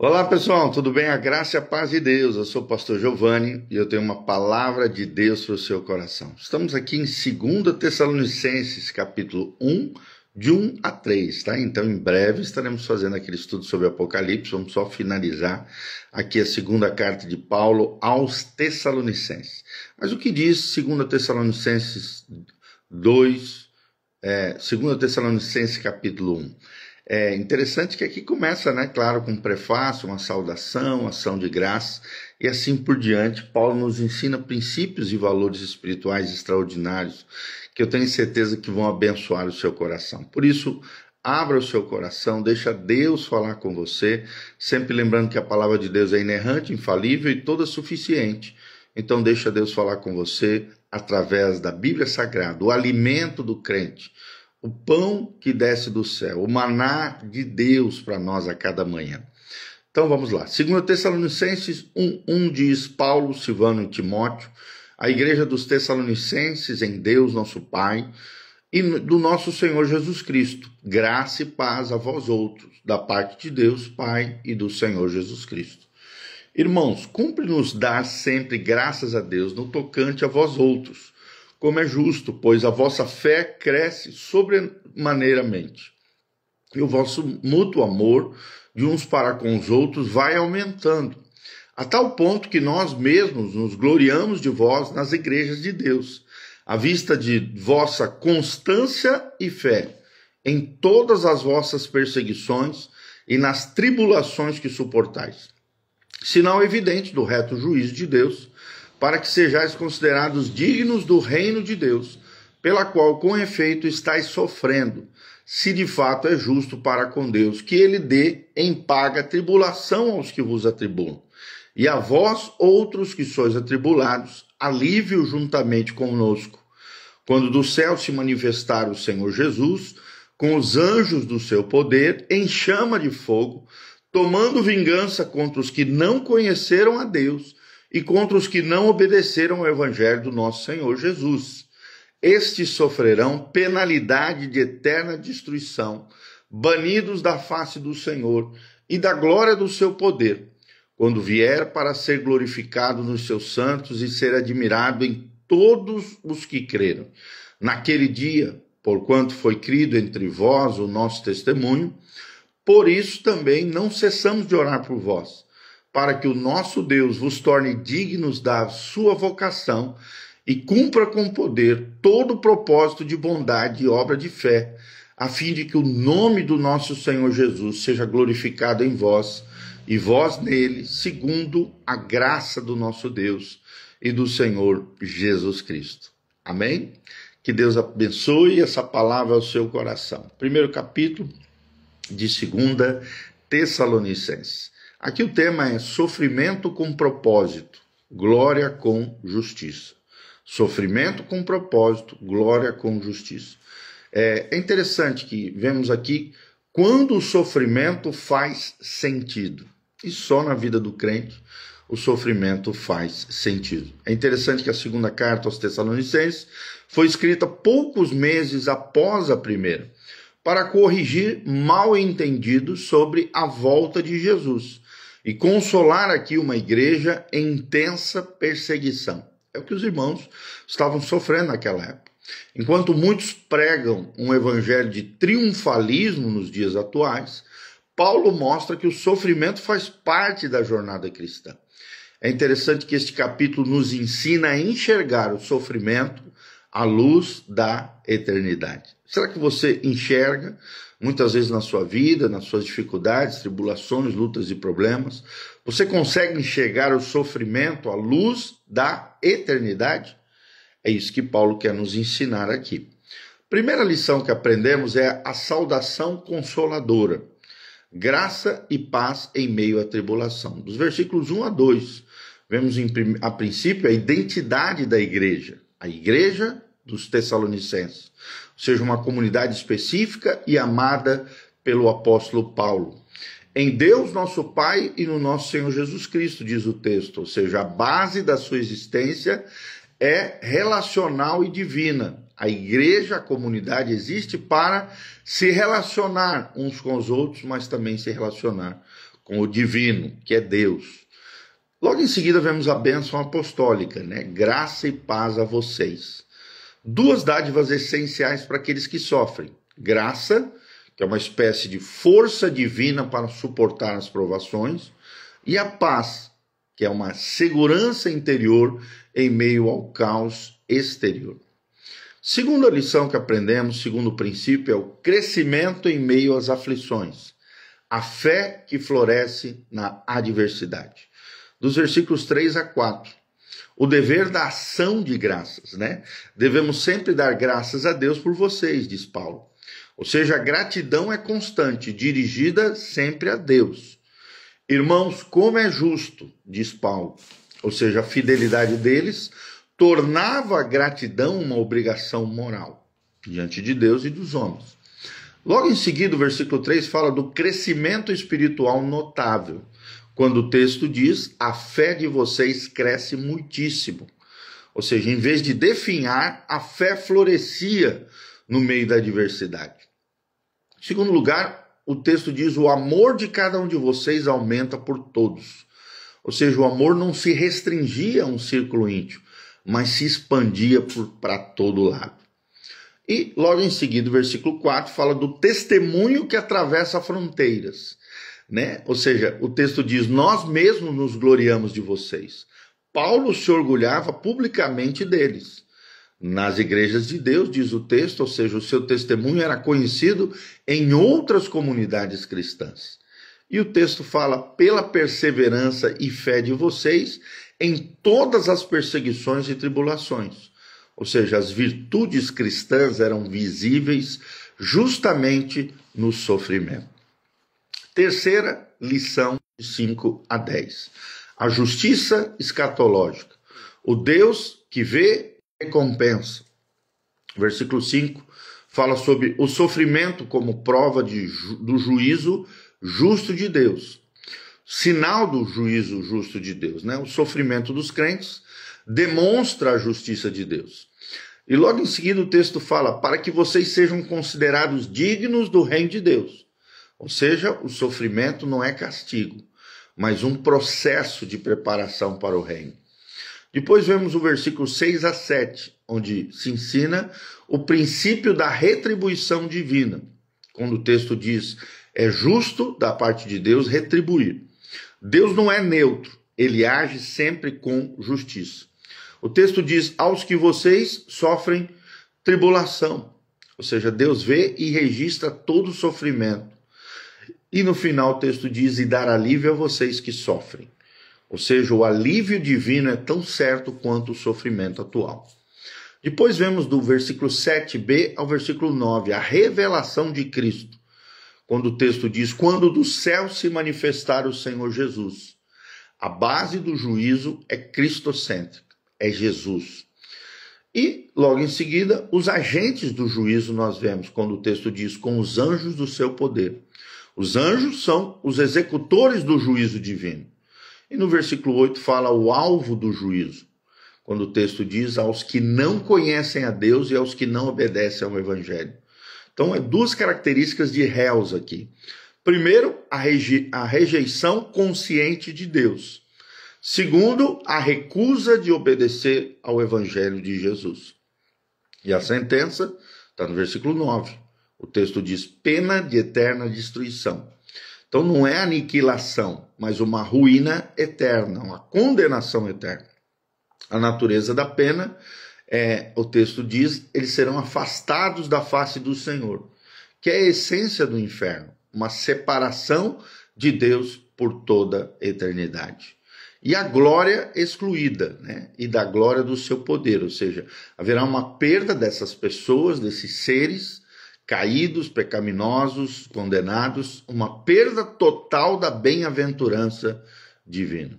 Olá pessoal, tudo bem? A graça e a paz de Deus. Eu sou o pastor Giovanni e eu tenho uma palavra de Deus para o seu coração. Estamos aqui em 2 Tessalonicenses, capítulo 1, de 1 a 3, tá? Então em breve estaremos fazendo aquele estudo sobre Apocalipse. Vamos só finalizar aqui a segunda carta de Paulo aos Tessalonicenses. Mas o que diz 2 Tessalonicenses 2, 2 Tessalonicenses capítulo 1? É interessante que aqui começa, né, claro, com um prefácio, uma saudação, ação de graça e assim por diante. Paulo nos ensina princípios e valores espirituais extraordinários que eu tenho certeza que vão abençoar o seu coração. Por isso, abra o seu coração, deixa Deus falar com você, sempre lembrando que a palavra de Deus é inerrante, infalível e toda suficiente. Então deixa Deus falar com você através da Bíblia Sagrada, o alimento do crente. O pão que desce do céu, o maná de Deus para nós a cada manhã. Então vamos lá. 2 Tessalonicenses 1 diz: Paulo, Silvano e Timóteo, a igreja dos Tessalonicenses em Deus nosso Pai e do nosso Senhor Jesus Cristo. Graça e paz a vós outros, da parte de Deus Pai e do Senhor Jesus Cristo. Irmãos, cumpre-nos dar sempre graças a Deus no tocante a vós outros, como é justo, pois a vossa fé cresce sobremaneiramente, e o vosso mútuo amor de uns para com os outros vai aumentando, a tal ponto que nós mesmos nos gloriamos de vós nas igrejas de Deus, à vista de vossa constância e fé, em todas as vossas perseguições e nas tribulações que suportais. Sinal evidente do reto juízo de Deus, para que sejais considerados dignos do reino de Deus, pela qual com efeito estáis sofrendo, se de fato é justo para com Deus, que ele dê em paga tribulação aos que vos atribulam. E a vós, outros que sois atribulados, alívio juntamente conosco, quando do céu se manifestar o Senhor Jesus, com os anjos do seu poder, em chama de fogo, tomando vingança contra os que não conheceram a Deus, e contra os que não obedeceram ao evangelho do nosso Senhor Jesus. Estes sofrerão penalidade de eterna destruição, banidos da face do Senhor e da glória do seu poder, quando vier para ser glorificado nos seus santos e ser admirado em todos os que creram. Naquele dia, porquanto foi crido entre vós o nosso testemunho, por isso também não cessamos de orar por vós, para que o nosso Deus vos torne dignos da sua vocação e cumpra com poder todo o propósito de bondade e obra de fé, a fim de que o nome do nosso Senhor Jesus seja glorificado em vós e vós nele, segundo a graça do nosso Deus e do Senhor Jesus Cristo. Amém? Que Deus abençoe essa palavra ao seu coração. Primeiro capítulo de 2 Tessalonicenses. Aqui o tema é sofrimento com propósito, glória com justiça. Sofrimento com propósito, glória com justiça. É interessante que vemos aqui quando o sofrimento faz sentido. E só na vida do crente o sofrimento faz sentido. É interessante que a segunda carta aos Tessalonicenses foi escrita poucos meses após a primeira, para corrigir mal-entendidos sobre a volta de Jesus e consolar aqui uma igreja em intensa perseguição. É o que os irmãos estavam sofrendo naquela época. Enquanto muitos pregam um evangelho de triunfalismo nos dias atuais, Paulo mostra que o sofrimento faz parte da jornada cristã. É interessante que este capítulo nos ensina a enxergar o sofrimento à luz da eternidade. Será que você enxerga, muitas vezes na sua vida, nas suas dificuldades, tribulações, lutas e problemas, você consegue enxergar o sofrimento à luz da eternidade? É isso que Paulo quer nos ensinar aqui. Primeira lição que aprendemos é a saudação consoladora. Graça e paz em meio à tribulação. Dos versículos 1 a 2, vemos a princípio a identidade da igreja. A igreja dos Tessalonicenses, ou seja, uma comunidade específica e amada pelo apóstolo Paulo. Em Deus, nosso Pai, e no nosso Senhor Jesus Cristo, diz o texto, ou seja, a base da sua existência é relacional e divina. A igreja, a comunidade existe para se relacionar uns com os outros, mas também se relacionar com o divino, que é Deus. Logo em seguida vemos a bênção apostólica, né? Graça e paz a vocês. Duas dádivas essenciais para aqueles que sofrem. Graça, que é uma espécie de força divina para suportar as provações, e a paz, que é uma segurança interior em meio ao caos exterior. Segunda lição que aprendemos, segundo princípio, é o crescimento em meio às aflições. A fé que floresce na adversidade. Dos versículos 3 a 4. O dever da ação de graças, né? Devemos sempre dar graças a Deus por vocês, diz Paulo. Ou seja, a gratidão é constante, dirigida sempre a Deus. Irmãos, como é justo, diz Paulo. Ou seja, a fidelidade deles tornava a gratidão uma obrigação moral diante de Deus e dos homens. Logo em seguida, o versículo 3 fala do crescimento espiritual notável, quando o texto diz, a fé de vocês cresce muitíssimo. Ou seja, em vez de definhar, a fé florescia no meio da adversidade. Em segundo lugar, o texto diz, o amor de cada um de vocês aumenta por todos. Ou seja, o amor não se restringia a um círculo íntimo, mas se expandia para todo lado. E logo em seguida, o versículo 4 fala do testemunho que atravessa fronteiras, né? Ou seja, o texto diz, nós mesmos nos gloriamos de vocês. Paulo se orgulhava publicamente deles. Nas igrejas de Deus, diz o texto, ou seja, o seu testemunho era conhecido em outras comunidades cristãs. E o texto fala, pela perseverança e fé de vocês em todas as perseguições e tribulações. Ou seja, as virtudes cristãs eram visíveis justamente no sofrimento. Terceira lição, de 5 a 10. A justiça escatológica. O Deus que vê e recompensa. Versículo 5 fala sobre o sofrimento como prova do juízo justo de Deus. Sinal do juízo justo de Deus, né? O sofrimento dos crentes demonstra a justiça de Deus. E logo em seguida o texto fala, para que vocês sejam considerados dignos do reino de Deus. Ou seja, o sofrimento não é castigo, mas um processo de preparação para o reino. Depois vemos o versículo 6 a 7, onde se ensina o princípio da retribuição divina. Quando o texto diz, é justo da parte de Deus retribuir. Deus não é neutro, ele age sempre com justiça. O texto diz, aos que vocês sofrem tribulação. Ou seja, Deus vê e registra todo o sofrimento. E no final o texto diz, e dar alívio a vocês que sofrem. Ou seja, o alívio divino é tão certo quanto o sofrimento atual. Depois vemos do versículo 7b ao versículo 9, a revelação de Cristo. Quando o texto diz, quando do céu se manifestar o Senhor Jesus. A base do juízo é cristocêntrica, é Jesus. E, logo em seguida, os agentes do juízo nós vemos, quando o texto diz, com os anjos do seu poder. Os anjos são os executores do juízo divino. E no versículo 8 fala o alvo do juízo, quando o texto diz aos que não conhecem a Deus e aos que não obedecem ao Evangelho. Então, é duas características de réus aqui. Primeiro, a rejeição consciente de Deus. Segundo, a recusa de obedecer ao Evangelho de Jesus. E a sentença está no versículo 9. O texto diz pena de eterna destruição. Então não é aniquilação, mas uma ruína eterna, uma condenação eterna. A natureza da pena, o texto diz, eles serão afastados da face do Senhor, que é a essência do inferno, uma separação de Deus por toda a eternidade. E a glória excluída, né? E da glória do seu poder, ou seja, haverá uma perda dessas pessoas, desses seres caídos, pecaminosos, condenados, uma perda total da bem-aventurança divina.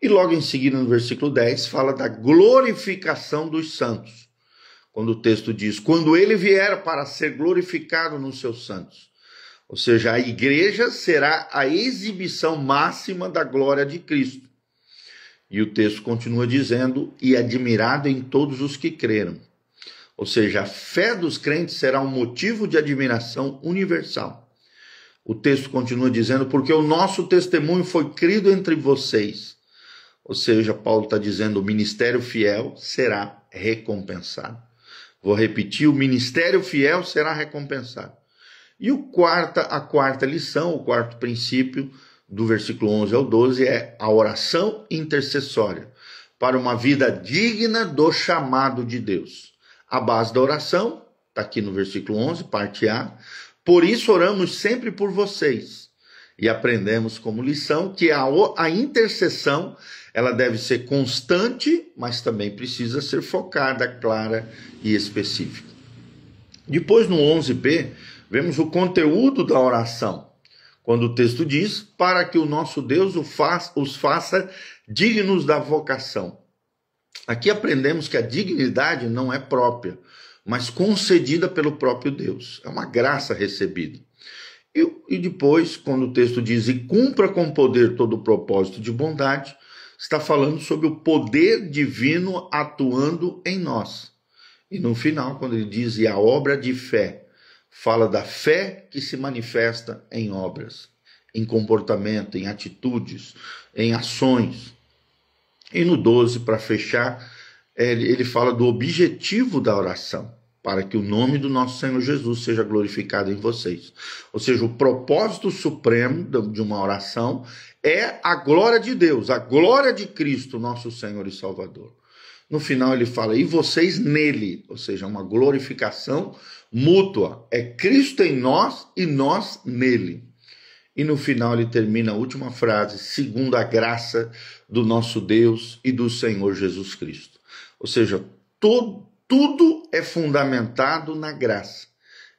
E logo em seguida, no versículo 10, fala da glorificação dos santos. Quando o texto diz, quando ele vier para ser glorificado nos seus santos. Ou seja, a igreja será a exibição máxima da glória de Cristo. E o texto continua dizendo, e admirado em todos os que creram. Ou seja, a fé dos crentes será um motivo de admiração universal. O texto continua dizendo, porque o nosso testemunho foi crido entre vocês. Ou seja, Paulo está dizendo, o ministério fiel será recompensado. Vou repetir, o ministério fiel será recompensado. E a quarta lição, o quarto princípio, do versículo 11 ao 12, é a oração intercessória para uma vida digna do chamado de Deus. A base da oração, está aqui no versículo 11, parte A. Por isso oramos sempre por vocês. E aprendemos como lição que a intercessão, ela deve ser constante, mas também precisa ser focada, clara e específica. Depois, no 11b, vemos o conteúdo da oração. Quando o texto diz, para que o nosso Deus os faça dignos da vocação. Aqui aprendemos que a dignidade não é própria, mas concedida pelo próprio Deus. É uma graça recebida. E depois, quando o texto diz, e cumpra com poder todo o propósito de bondade, está falando sobre o poder divino atuando em nós. E no final, quando ele diz, e a obra de fé, fala da fé que se manifesta em obras, em comportamento, em atitudes, em ações. E no 12, para fechar, ele fala do objetivo da oração, para que o nome do nosso Senhor Jesus seja glorificado em vocês. Ou seja, o propósito supremo de uma oração é a glória de Deus, a glória de Cristo, nosso Senhor e Salvador. No final ele fala, e vocês nele, ou seja, uma glorificação mútua. É Cristo em nós e nós nele. E no final ele termina a última frase, segundo a graça do nosso Deus e do Senhor Jesus Cristo. Ou seja, tudo é fundamentado na graça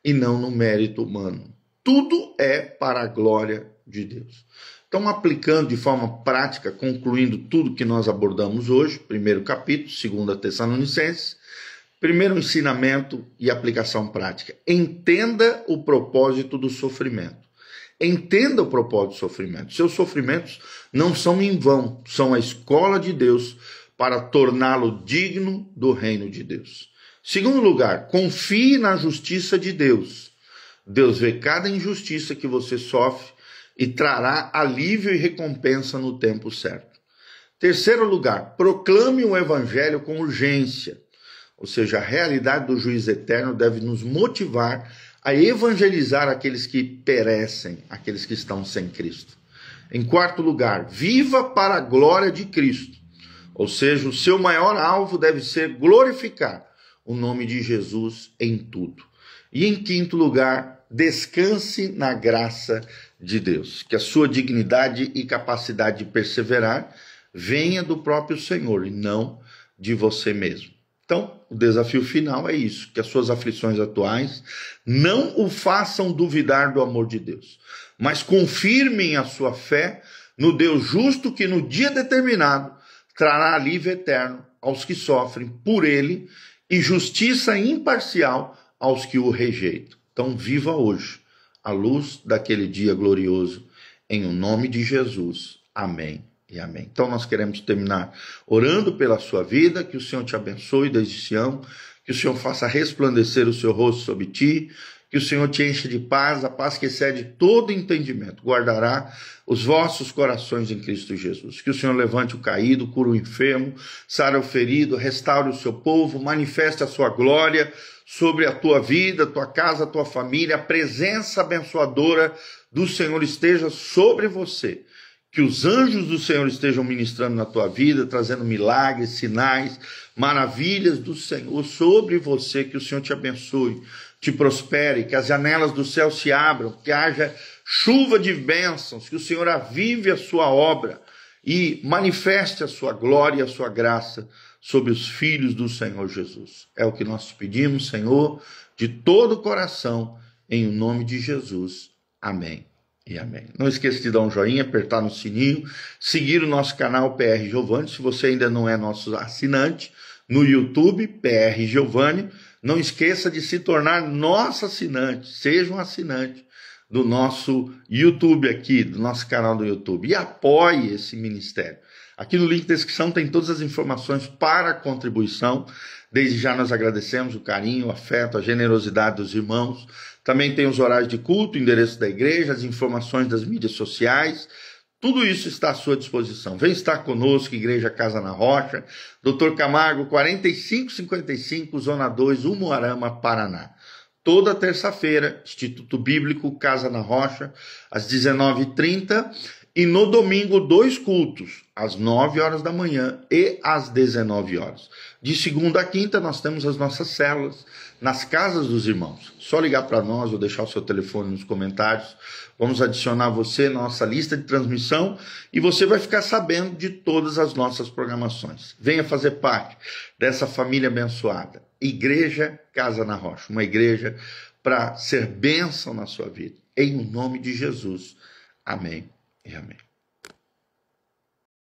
e não no mérito humano. Tudo é para a glória de Deus. Então, aplicando de forma prática, concluindo tudo que nós abordamos hoje, primeiro capítulo, 2 Tessalonicenses, primeiro ensinamento e aplicação prática. Entenda o propósito do sofrimento. Entenda o propósito do sofrimento. Seus sofrimentos não são em vão, são a escola de Deus para torná-lo digno do reino de Deus. Segundo lugar, confie na justiça de Deus. Deus vê cada injustiça que você sofre e trará alívio e recompensa no tempo certo. Terceiro lugar, proclame o evangelho com urgência. Ou seja, a realidade do juízo eterno deve nos motivar a evangelizar aqueles que perecem, aqueles que estão sem Cristo. Em quarto lugar, viva para a glória de Cristo. Ou seja, o seu maior alvo deve ser glorificar o nome de Jesus em tudo. E em quinto lugar, descanse na graça de Deus. Que a sua dignidade e capacidade de perseverar venha do próprio Senhor e não de você mesmo. Então, o desafio final é isso, que as suas aflições atuais não o façam duvidar do amor de Deus, mas confirmem a sua fé no Deus justo que no dia determinado trará alívio eterno aos que sofrem por ele e justiça imparcial aos que o rejeitam. Então, viva hoje à luz daquele dia glorioso, em o nome de Jesus. Amém. E amém. Então nós queremos terminar orando pela sua vida, que o Senhor te abençoe desde Sião, que o Senhor faça resplandecer o seu rosto sobre ti, que o Senhor te enche de paz, a paz que excede todo entendimento, guardará os vossos corações em Cristo Jesus. Que o Senhor levante o caído, cura o enfermo, sara o ferido, restaure o seu povo, manifeste a sua glória sobre a tua vida, a tua casa, a tua família, a presença abençoadora do Senhor esteja sobre você. Que os anjos do Senhor estejam ministrando na tua vida, trazendo milagres, sinais, maravilhas do Senhor sobre você. Que o Senhor te abençoe, te prospere, que as janelas do céu se abram, que haja chuva de bênçãos, que o Senhor avive a sua obra e manifeste a sua glória e a sua graça sobre os filhos do Senhor Jesus. É o que nós te pedimos, Senhor, de todo o coração, em nome de Jesus. Amém. E amém. Não esqueça de dar um joinha, apertar no sininho, seguir o nosso canal PR Giovanni. Se você ainda não é nosso assinante, no YouTube, PR Giovanni, não esqueça de se tornar nosso assinante, seja um assinante do nosso YouTube aqui, do nosso canal do YouTube, e apoie esse ministério. Aqui no link da descrição tem todas as informações para a contribuição. Desde já nós agradecemos o carinho, o afeto, a generosidade dos irmãos. Também tem os horários de culto, o endereço da igreja, as informações das mídias sociais. Tudo isso está à sua disposição. Vem estar conosco, Igreja Casa na Rocha, Dr. Camargo, 4555, Zona 2, Umuarama, Paraná. Toda terça-feira, Instituto Bíblico Casa na Rocha, às 19h30. E no domingo, 2 cultos, às 9 horas da manhã e às 19 horas. De segunda a quinta, nós temos as nossas células nas casas dos irmãos. Só ligar para nós ou deixar o seu telefone nos comentários. Vamos adicionar você na nossa lista de transmissão e você vai ficar sabendo de todas as nossas programações. Venha fazer parte dessa família abençoada. Igreja Casa na Rocha, uma igreja para ser bênção na sua vida. Em nome de Jesus. Amém e amém.